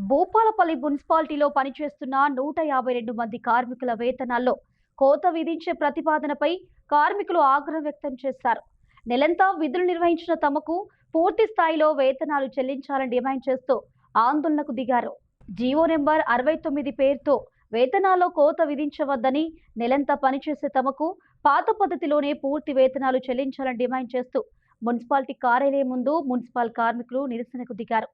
భూపాలపల్లి మున్సిపాలిటీలో పనిచేస్తున్న 152 మంది కార్మికుల వేతనాల్లో కోత విధించే ప్రతిపాదనపై కార్మికులు ఆగ్రహం వ్యక్తం చేశారు. నెలంతా విధులు నిర్వహించిన తమకు పూర్తి స్థాయిలో వేతనాలు చెల్లించాలని డిమాండ్ చేస్తూ ఆందోళనకు దిగారు. జీవో నెంబర్ 69 పేరుతో వేతనాల్లో కోత విధించవద్దని, నెలంతా పనిచేసే తమకు పాత పద్ధతిలోనే పూర్తి వేతనాలు చెల్లించాలని డిమాండ్ చేస్తూ మున్సిపాలిటీ కార్యాలయం ముందు మున్సిపల్ కార్మికులు నిరసనకు దిగారు.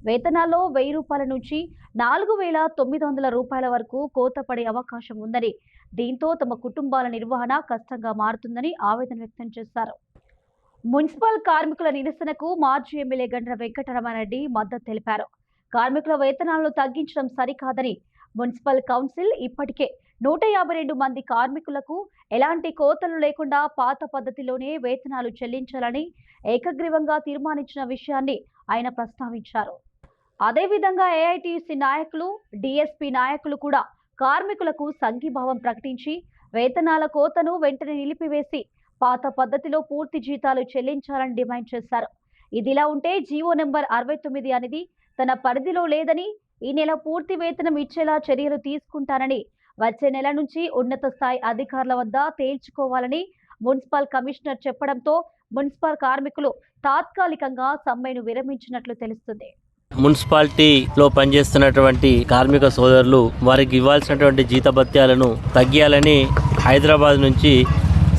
వేతనాల్లో 1000 రూపాయల నుంచి 4900 రూపాయల వరకు కోత పడే అవకాశం ఉందని, దీంతో తమ కుటుంబాల నిర్వహణ కష్టంగా మారుతుందని ఆవేదన వ్యక్తం చేశారు. మున్సిపల్ కార్మికుల నిరసనకు మాజీ ఎమ్మెల్యే గండ్ర వెంకటరమణారెడ్డి మద్దతు తెలిపారు. కార్మికుల వేతనాలను తగ్గించడం సరికాదని, మున్సిపల్ కౌన్సిల్ ఇప్పటికే 152 మంది కార్మికులకు ఎలాంటి కోతలు లేకుండా పాత పద్ధతిలోనే వేతనాలు చెల్లించాలని ఏకగ్రీవంగా తీర్మానించిన విషయాన్ని ఆయన ప్రస్తావించారు. అదేవిధంగా ఏఐటీయూసీ నాయకులు, డిఎస్పీ నాయకులు కూడా కార్మికులకు సంఘీభావం ప్రకటించి వేతనాల కోతను వెంటనే నిలిపివేసి పాత పద్ధతిలో పూర్తి జీతాలు చెల్లించాలని డిమాండ్ చేశారు. ఇదిలా ఉంటే జీవో నెంబర్ 69 అనేది తన పరిధిలో లేదని, ఈ నెల పూర్తి వేతనం ఇచ్చేలా చర్యలు తీసుకుంటానని, వచ్చే నెల నుంచి ఉన్నత స్థాయి అధికారుల వద్ద తేల్చుకోవాలని మున్సిపల్ కమిషనర్ చెప్పడంతో మున్సిపల్ కార్మికులు తాత్కాలికంగా సమ్మెను విరమించినట్లు తెలుస్తుంది. మున్సిపాలిటీలో పనిచేస్తున్నటువంటి కార్మిక సోదరులు వారికి ఇవ్వాల్సినటువంటి జీతభత్యాలను తగ్గియాలని హైదరాబాద్ నుంచి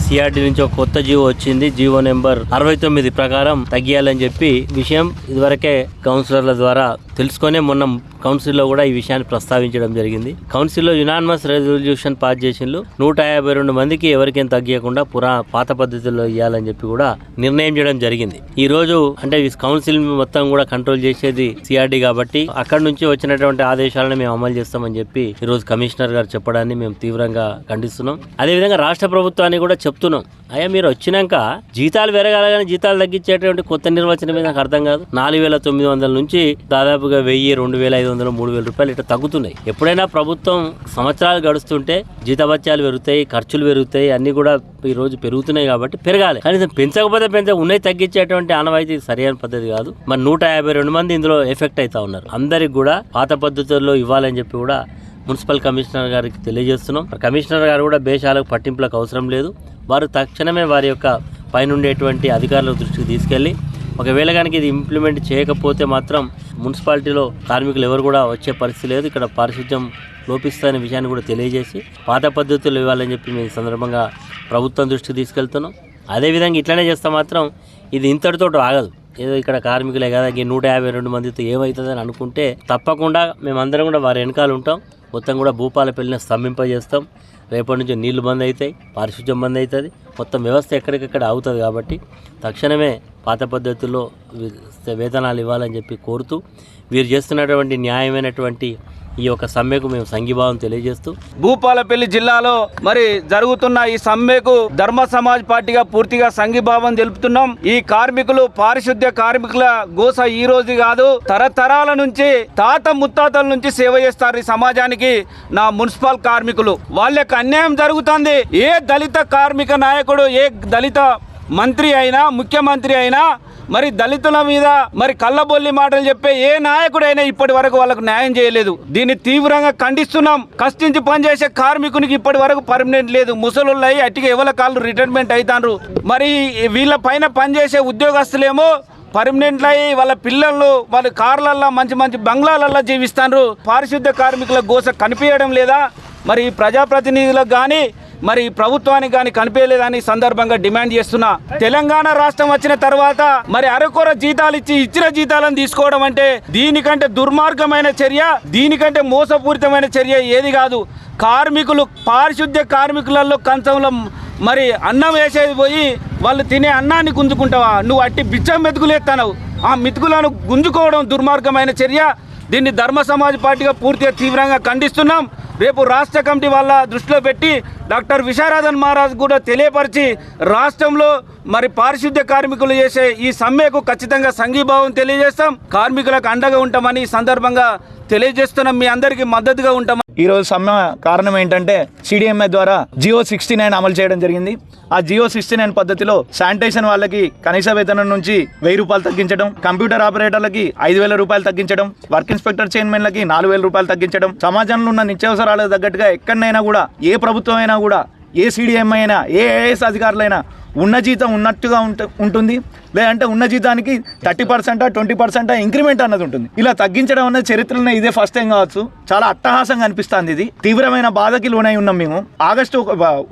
సిఆర్డీ నుంచి ఒక కొత్త జీవో వచ్చింది. జీవో నెంబర్ 69 ప్రకారం తగ్గియాలని చెప్పి విషయం ఇదివరకే కౌన్సిలర్ల ద్వారా తెలుసుకొని మొన్న కౌన్సిల్లో కూడా ఈ విషయాన్ని ప్రస్తావించడం జరిగింది. కౌన్సిల్లో యునానిమస్ రెజల్యూషన్ పాస్ చేసిండ్రు. 152 మందికి ఎవరికేం తగ్గియకుండా పాత పద్ధతిలో ఇవ్వాలని చెప్పి కూడా నిర్ణయం చేయడం జరిగింది. ఈ రోజు అంటే కౌన్సిల్ మొత్తం కూడా కంట్రోల్ చేసేది సిఆర్డీ కాబట్టి అక్కడి నుంచి వచ్చినటువంటి ఆదేశాలను మేము అమలు చేస్తామని చెప్పి ఈ రోజు కమిషనర్ గారు చెప్పడాన్ని మేము తీవ్రంగా ఖండిస్తున్నాం. అదేవిధంగా రాష్ట్ర ప్రభుత్వాన్ని కూడా చెప్తున్నాం, అయ్యా మీరు వచ్చినాక జీతాలు పెరగాలని జీతాలు తగ్గించేటువంటి కొత్త నిర్వచనం మీద నాకు అర్థం కాదు. 4900 నుంచి దాదాపుగా 1000, 2500, 3000 రూపాయలు ఇట్లా తగ్గుతున్నాయి. ఎప్పుడైనా ప్రభుత్వం సంవత్సరాలు గడుస్తుంటే జీతభత్యాలు పెరుగుతాయి, ఖర్చులు పెరుగుతాయి, అన్ని కూడా ఈ రోజు పెరుగుతున్నాయి కాబట్టి పెరగాలి. కనీసం పెంచకపోతే ఉన్నాయి తగ్గించేటువంటి ఆనవాయితీ సరైన పద్ధతి కాదు. మరి 152 మంది ఇందులో ఎఫెక్ట్ అవుతా ఉన్నారు. అందరికి కూడా పాత పద్ధతుల్లో ఇవ్వాలని చెప్పి కూడా మున్సిపల్ కమిషనర్ గారికి తెలియజేస్తున్నాం. కమిషనర్ గారు కూడా బేషాలకు పట్టింపులకు అవసరం లేదు. వారు తక్షణమే వారి యొక్క పైనుండేటువంటి అధికారుల దృష్టికి తీసుకెళ్లి ఒకవేళ కనుక ఇది ఇంప్లిమెంట్ చేయకపోతే మాత్రం మున్సిపాలిటీలో కార్మికులు ఎవరు కూడా వచ్చే పరిస్థితి లేదు. ఇక్కడ పారిశుద్ధ్యం లోపిస్తున్న విషయాన్ని కూడా తెలియజేసి పాత పద్ధతులు ఇవ్వాలని చెప్పి మేము ఈ సందర్భంగా ప్రభుత్వం దృష్టికి తీసుకెళ్తున్నాం. అదేవిధంగా ఇట్లనే చేస్తే మాత్రం ఇది ఇంతటితో ఆగదు. ఏదో ఇక్కడ కార్మికులే కదా 152 మందితో ఏమవుతుందని అనుకుంటే తప్పకుండా మేమందరం కూడా వారి వెనకాల ఉంటాం. మొత్తం కూడా భూపాలపల్లిని స్తంభింపజేస్తాం. రేపటి నుంచి నీళ్లు బంద్ అవుతాయి, పారిశుద్ధ్యం బంద్ అవుతుంది, మొత్తం వ్యవస్థ ఎక్కడికక్కడ అవుతుంది. కాబట్టి తక్షణమే పాత పద్ధతుల్లో వేతనాలు ఇవ్వాలని చెప్పి కోరుతూ వీరు చేస్తున్నటువంటి న్యాయమైనటువంటి ఈ యొక్క సమ్మెకు మేము సంఘీభావం తెలియజేస్తూ భూపాలపల్లి జిల్లాలో మరి జరుగుతున్న ఈ సమ్మెకు ధర్మ సమాజ్ పార్టీగా పూర్తిగా సంఘీభావం తెలుపుతున్నాం. ఈ కార్మికులు పారిశుద్ధ్య కార్మికుల గోస ఈ రోజు కాదు, తరతరాల నుంచి తాత ముత్తాతల నుంచి సేవ చేస్తారు ఈ సమాజానికి. నా మున్సిపల్ కార్మికులు వాళ్ళకి అన్యాయం జరుగుతుంది. ఏ దళిత కార్మిక నాయకుడు, ఏ దళిత మంత్రి అయినా, ముఖ్యమంత్రి అయినా మరి దళితుల మీద మరి కళ్ళబొల్లి మాటలు చెప్పే ఏ నాయకుడైనా ఇప్పటి వరకు వాళ్ళకు న్యాయం చేయలేదు. దీన్ని తీవ్రంగా ఖండిస్తున్నాం. కష్టించి పనిచేసే కార్మికునికి ఇప్పటి వరకు పర్మనెంట్ లేదు. ముసలుళ్ళు అయ్యి అట్టిగా ఎవరి కాళ్ళు రిటైర్మెంట్ అవుతారు. మరి వీళ్ళ పైన పనిచేసే ఉద్యోగస్తులేమో పర్మనెంట్లు అయ్యి వాళ్ళ పిల్లలు వాళ్ళ కార్లల్లో మంచి మంచి బంగ్లాలల్లో జీవిస్తారు. పారిశుద్ధ్య కార్మికుల గోస కనిపించడం లేదా? మరి ప్రజాప్రతినిధులకు కానీ మరి ప్రభుత్వానికి కానీ కనిపించలేదని సందర్భంగా డిమాండ్ చేస్తున్నా. తెలంగాణ రాష్ట్రం వచ్చిన తర్వాత మరి అరకొర జీతాలు ఇచ్చిన జీతాలను తీసుకోవడం అంటే దీనికంటే దుర్మార్గమైన చర్య, దీనికంటే మోసపూరితమైన చర్య ఏది కాదు. కార్మికులు పారిశుద్ధ్య కార్మికులలో కంచంలో మరి అన్నం వేసేది పోయి వాళ్ళు తినే అన్నాన్ని గుంజుకుంటావా? నువ్వు అట్టి బిచ్చం మెతుకులేస్తావు. ఆ మెతుకులను గుంజుకోవడం దుర్మార్గమైన చర్య. దీన్ని ధర్మ సమాజ్ పార్టీగా పూర్తిగా తీవ్రంగా ఖండిస్తున్నాం. రేపు రాష్ట్ర కమిటీ వాళ్ళ దృష్టిలో పెట్టి డాక్టర్ విశారదన్ మహారాజ్ కూడా తెలియపరిచి రాష్ట్రంలో మరి పారిశుద్ధ్య కార్మికులు చేసే ఈ సమ్మెకు ఖచ్చితంగా సంఘీభావం తెలియజేస్తాం. కార్మికులకు అండగా ఉంటామని ఈ సందర్భంగా తెలియజేస్తున్నాం. మీ అందరికీ మద్దతుగా ఉంటామని ఈరోజు సమ్మె కారణం ఏంటంటే CDMA ద్వారా జియో 69 అమలు చేయడం జరిగింది. ఆ జియో 69 పద్ధతిలో శానిటేషన్ వాళ్ళకి కనీస వేతనం నుంచి 1000 రూపాయలు తగ్గించడం, కంప్యూటర్ ఆపరేటర్లకి 5000 రూపాయలు తగ్గించడం, వర్క్ ఇన్స్పెక్టర్ చైర్మన్లకి 4000 రూపాయలు తగ్గించడం, సమాజంలో ఉన్న నిత్యావసరాలకు తగ్గట్టుగా ఎక్కడైనా కూడా ఏ ప్రభుత్వం అయినా కూడా ఏ CDMA అయినా ఏ IAS అధికారులైనా ఉన్న జీతం ఉన్నట్టుగా ఉంటుంది, లేదంటే ఉన్న జీతానికి 30% 20% ఇంక్రిమెంట్ అన్నది ఉంటుంది. ఇలా తగ్గించడం అనేది చరిత్రలో ఇదే ఫస్ట్ టైం కావచ్చు. చాలా అట్టహాసంగా అనిపిస్తుంది. ఇది తీవ్రమైన బాధకి లోనై ఉన్నాం మేము. ఆగస్టు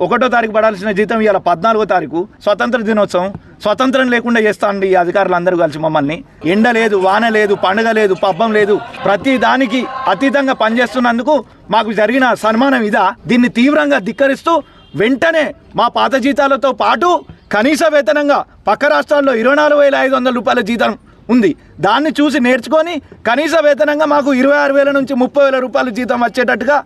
1వ తారీఖు పడాల్సిన జీతం ఇవాళ 14వ తారీఖు స్వతంత్ర దినోత్సవం. స్వతంత్రం లేకుండా చేస్తాండి ఈ అధికారులు అందరూ కలిసి మమ్మల్ని. ఎండ లేదు, వాన లేదు, పండుగ లేదు, పబ్బం లేదు, ప్రతి దానికి అతీతంగా పనిచేస్తున్నందుకు మాకు జరిగిన సన్మానం ఇదా? దీన్ని తీవ్రంగా ధిక్కరిస్తూ వెంటనే మా పాత జీతాలతో పాటు కనీస వేతనంగా పక్క రాష్ట్రాల్లో 24,500 రూపాయల జీతం ఉంది. దాన్ని చూసి నేర్చుకొని కనీస వేతనంగా మాకు 26,000 నుంచి 30,000 రూపాయల జీతం వచ్చేటట్టుగా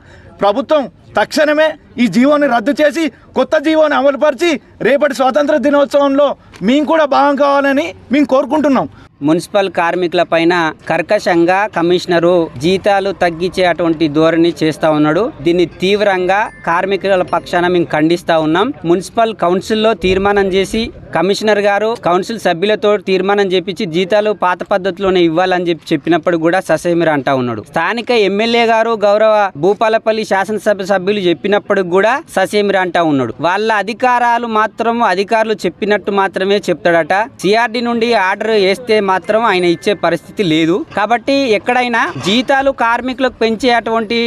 ప్రభుత్వం తక్షణమే ఈ జీవోని రద్దు చేసి కొత్త జీవోని అమలుపరిచి రేపటి స్వాతంత్ర దినోత్సవంలో మేము కూడా భాగం కావాలని మేము కోరుకుంటున్నాం. మున్సిపల్ కార్మికుల పైన కర్కశంగా కమిషనరు జీతాలు తగ్గించే అటువంటి ధోరణి చేస్తా ఉన్నాడు. దీన్ని తీవ్రంగా కార్మికుల పక్షాన మేము ఖండిస్తా ఉన్నాం. మున్సిపల్ కౌన్సిల్లో తీర్మానం చేసి కమిషనర్ గారు కౌన్సిల్ సభ్యులతో తీర్మానం చేపించి జీతాలు పాత పద్ధతిలోనే ఇవ్వాలని చెప్పినప్పుడు కూడా ససేమిరా అంటా ఉన్నాడు. స్థానిక ఎమ్మెల్యే గారు గౌరవ భూపాలపల్లి శాసనసభ సభ్యులు చెప్పినప్పుడు కూడా ససేమిరా అంటా ఉన్నాడు. వాళ్ళ అధికారాలు మాత్రం అధికారులు చెప్పినట్టు మాత్రమే చెప్తాడట. సిఆర్డి నుండి ఆర్డర్ వేస్తే మాత్రం ఆయన ఇచ్చే పరిస్థితి లేదు. కాబట్టి ఎక్కడైనా జీతాలు కార్మికులకు పెంచే అటువంటి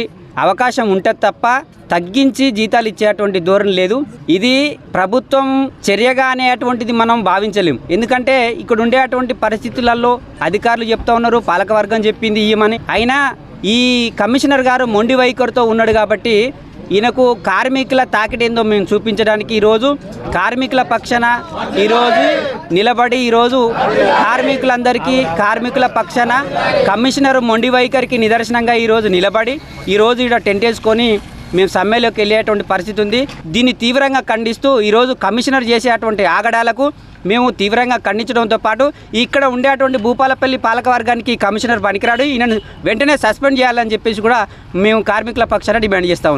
అవకాశం ఉంటుంది తప్ప తగ్గించి జీతాలు ఇచ్చేటువంటి ధోరణి లేదు. ఇది ప్రభుత్వం చర్యగా అనేటువంటిది మనం భావించలేం. ఎందుకంటే ఇక్కడ ఉండేటువంటి పరిస్థితులలో అధికారులు చెప్తా ఉన్నారు, పాలకవర్గం చెప్పింది ఇయ్యమని. అయినా ఈ కమిషనర్ గారు మొండి వైఖరితో ఉన్నాడు కాబట్టి ఈయనకు కార్మికుల తాకిడేందో మేము చూపించడానికి ఈరోజు కార్మికుల పక్షాన ఈరోజు నిలబడి ఈరోజు కార్మికులందరికీ కార్మికుల పక్షాన కమిషనర్ మొండి వైఖరికి నిదర్శనంగా ఈరోజు నిలబడి ఈరోజు ఇక్కడ టెంట్ వేసుకొని మేము సమ్మెలోకి వెళ్ళేటువంటి పరిస్థితి ఉంది. దీన్ని తీవ్రంగా ఖండిస్తూ ఈరోజు కమిషనర్ చేసేటువంటి ఆగడాలకు మేము తీవ్రంగా ఖండించడంతో పాటు ఇక్కడ ఉండేటువంటి భూపాలపల్లి పాలకవర్గానికి కమిషనర్ పనికిరాడు, ఈయనను వెంటనే సస్పెండ్ చేయాలని చెప్పేసి కూడా మేము కార్మికుల పక్షాన డిమాండ్ చేస్తాం.